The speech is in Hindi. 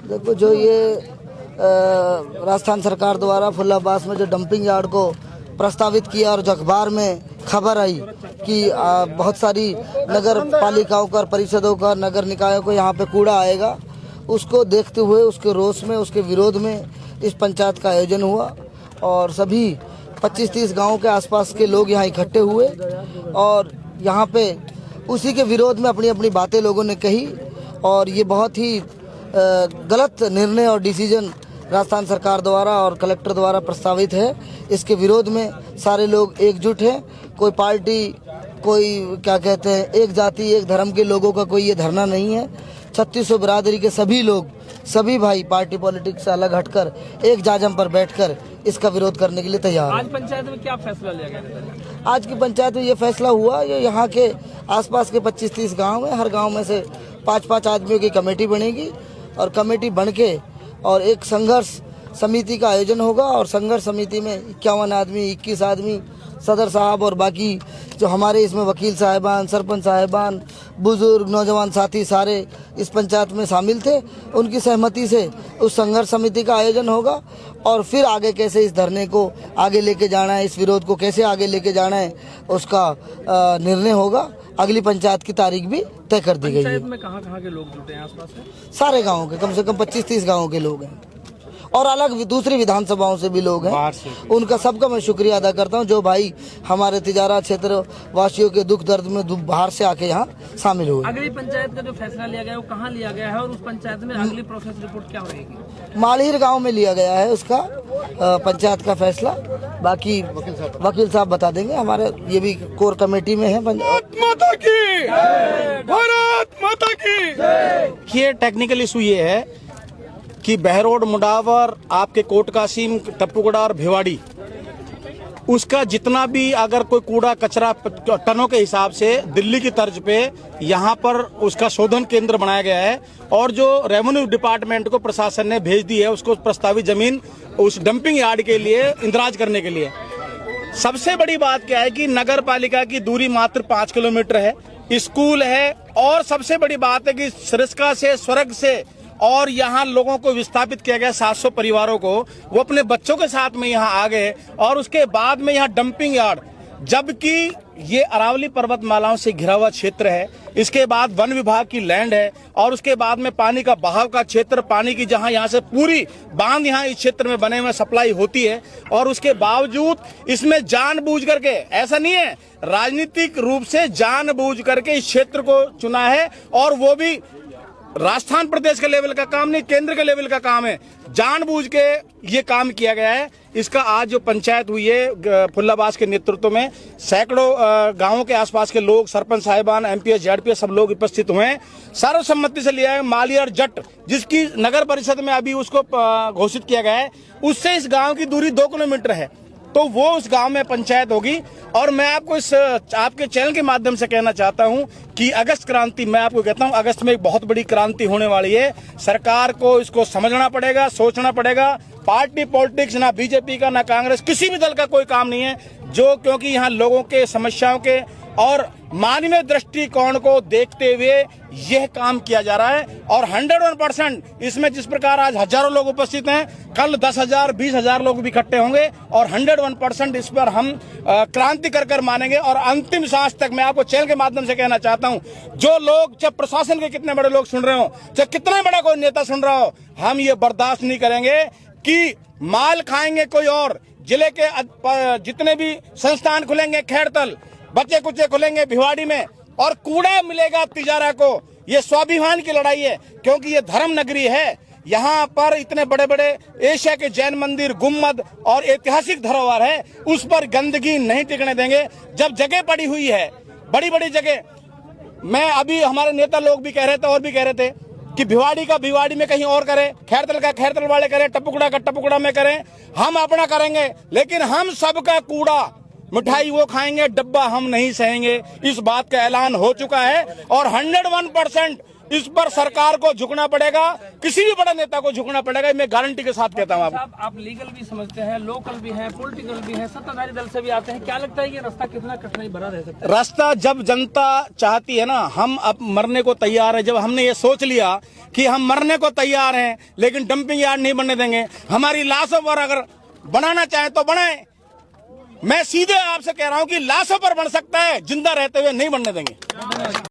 देखो, जो ये राजस्थान सरकार द्वारा फुल्लाबास में जो डंपिंग यार्ड को प्रस्तावित किया और जो अखबार में खबर आई कि बहुत सारी नगर पालिकाओं का, परिषदों का, नगर निकायों को यहाँ पे कूड़ा आएगा, उसको देखते हुए, उसके रोष में, उसके विरोध में इस पंचायत का आयोजन हुआ और सभी 25-30 गाँव के आसपास के लोग यहाँ इकट्ठे हुए और यहाँ पे उसी के विरोध में अपनी अपनी बातें लोगों ने कही। और ये बहुत ही गलत निर्णय और डिसीजन राजस्थान सरकार द्वारा और कलेक्टर द्वारा प्रस्तावित है। इसके विरोध में सारे लोग एकजुट हैं। कोई पार्टी, कोई क्या कहते हैं, एक जाति एक धर्म के लोगों का कोई ये धरना नहीं है। 3600 बिरादरी के सभी लोग, सभी भाई पार्टी पॉलिटिक्स से अलग हटकर एक जाजम पर बैठकर इसका विरोध करने के लिए तैयार है। आज पंचायत में क्या फैसला लिया गया? आज की पंचायत में ये फैसला हुआ, ये यहाँ के आसपास के 25-30 गांव हैं, हर गांव में से 5-5 आदमियों की कमेटी बनेगी और कमेटी बन के और एक संघर्ष समिति का आयोजन होगा और संघर्ष समिति में 51 आदमी, 21 आदमी, सदर साहब और बाकी जो हमारे इसमें वकील साहिबान, सरपंच साहिबान, बुजुर्ग, नौजवान साथी सारे इस पंचायत में शामिल थे। उनकी सहमति से उस संघर्ष समिति का आयोजन होगा और फिर आगे कैसे इस धरने को आगे लेके जाना है, इस विरोध को कैसे आगे लेके जाना है, उसका निर्णय होगा। अगली पंचायत की तारीख भी तय कर दी गई है। पंचायत में कहाँ के लोग जुटे हैं आसपास में? सारे गाँव के, कम से कम 25-30 गाँव के लोग हैं और अलग दूसरी विधानसभाओं से भी लोग हैं। उनका सबका मैं शुक्रिया अदा करता हूं, जो भाई हमारे तिजारा क्षेत्र वासियों के दुख दर्द में बाहर से आके यहाँ शामिल हुए। अगली पंचायत का जो फैसला लिया गया है वो कहाँ लिया गया है और उस पंचायत में अगली प्रोसेस रिपोर्ट क्या रहेगी? मालहीर गांव में लिया गया है उसका पंचायत का फैसला। बाकी वकील साहब बता देंगे, हमारे ये भी कोर कमेटी में है। भारत माता की। ये टेक्निकल इशू ये है कि बहरोड, मुडावर, आपके कोट कासिम, टप्पूगढ़ा और भिवाड़ी, उसका जितना भी अगर कोई कूड़ा कचरा टनों के हिसाब से दिल्ली की तर्ज पे यहाँ पर उसका शोधन केंद्र बनाया गया है और जो रेवेन्यू डिपार्टमेंट को प्रशासन ने भेज दी है उसको प्रस्तावित जमीन उस डंपिंग यार्ड के लिए इंदराज करने के लिए। सबसे बड़ी बात क्या है कि नगर पालिका की दूरी मात्र 5 किलोमीटर है, स्कूल है और सबसे बड़ी बात है कि सरिस्का से, स्वर्ग से और यहाँ लोगों को विस्थापित किया गया 700 परिवारों को, वो अपने बच्चों के साथ में यहाँ आ गए और उसके बाद में यहाँ डंपिंग यार्ड, जबकि ये अरावली पर्वतमालाओं से घिरा हुआ क्षेत्र है, इसके बाद वन विभाग की लैंड है और उसके बाद में पानी का बहाव का क्षेत्र, पानी की जहाँ यहाँ से पूरी बांध यहाँ इस क्षेत्र में बने हुए सप्लाई होती है और उसके बावजूद इसमें जानबूझ करके, ऐसा नहीं है, राजनीतिक रूप से जानबूझ करके इस क्षेत्र को चुना है और वो भी राजस्थान प्रदेश के लेवल का काम नहीं, केंद्र के लेवल का काम है। जानबूझ के ये काम किया गया है। इसका आज जो पंचायत हुई है फुल्लाबास के नेतृत्व में, सैकड़ों गांवों के आसपास के लोग, सरपंच साहिबान, एमपीएस, जेडपीएस सब लोग उपस्थित हुए हैं। सर्वसम्मति से लिया है मालियर जट, जिसकी नगर परिषद में अभी उसको घोषित किया गया है, उससे इस गाँव की दूरी 2 किलोमीटर है, तो वो उस गांव में पंचायत होगी। और मैं आपको इस आपके चैनल के माध्यम से कहना चाहता हूं कि अगस्त क्रांति, मैं आपको कहता हूं अगस्त में एक बहुत बड़ी क्रांति होने वाली है। सरकार को इसको समझना पड़ेगा, सोचना पड़ेगा। पार्टी पॉलिटिक्स ना बीजेपी का ना कांग्रेस, किसी भी दल का कोई काम नहीं है, जो क्योंकि यहाँ लोगों के समस्याओं के और मानवीय दृष्टिकोण को देखते हुए यह काम किया जा रहा है और 101% इसमें जिस प्रकार आज हजारों लोग उपस्थित हैं, कल 10,000 20,000 लोग भी इकट्ठे होंगे और 101% इस पर हम क्रांति कर मानेंगे। और अंतिम सांस तक मैं आपको चैनल के माध्यम से कहना चाहता हूं, जो लोग, चाहे प्रशासन के कितने बड़े लोग सुन रहे हो, चाहे कितना बड़ा कोई नेता सुन रहा हो, हम ये बर्दाश्त नहीं करेंगे कि माल खाएंगे कोई और। जिले के जितने भी संस्थान खुलेंगे, खैरतल, बच्चे कुचे खुलेंगे भिवाड़ी में और कूड़ा मिलेगा तिजारा को। ये स्वाभिमान की लड़ाई है क्योंकि ये धर्म नगरी है। यहाँ पर इतने बड़े बड़े एशिया के जैन मंदिर, गुम्बद और ऐतिहासिक धरोहर है, उस पर गंदगी नहीं टिकने देंगे। जब जगह पड़ी हुई है, बड़ी बड़ी जगह, मैं अभी हमारे नेता लोग भी कह रहे थे और भी कह रहे थे कि भिवाड़ी का भिवाड़ी में कहीं और करें, खैरतल का खैरतल वाले करें, टप्पूगढ़ा का टप्पूगढ़ा में करें, हम अपना करेंगे, लेकिन हम सबका कूड़ा मिठाई वो खाएंगे, डब्बा हम नहीं सहेंगे। इस बात का ऐलान हो चुका है और 101% इस पर सरकार को झुकना पड़ेगा, किसी भी बड़े नेता को झुकना पड़ेगा, मैं गारंटी के साथ कहता हूँ आपको। साहब आप लीगल भी समझते हैं, लोकल भी हैं, पॉलिटिकल भी हैं, सत्ताधारी दल से भी आते हैं, क्या लगता है ये रास्ता कितना कठिनाई भरा रह सकता है? रास्ता जब जनता चाहती है ना, हम अब मरने को तैयार है। जब हमने ये सोच लिया कि हम मरने को तैयार हैं लेकिन डंपिंग यार्ड नहीं बनने देंगे, हमारी लाशों पर अगर बनाना चाहे तो बनाए। मैं सीधे आपसे कह रहा हूं कि लाशों पर बन सकता है, जिंदा रहते हुए नहीं बनने देंगे।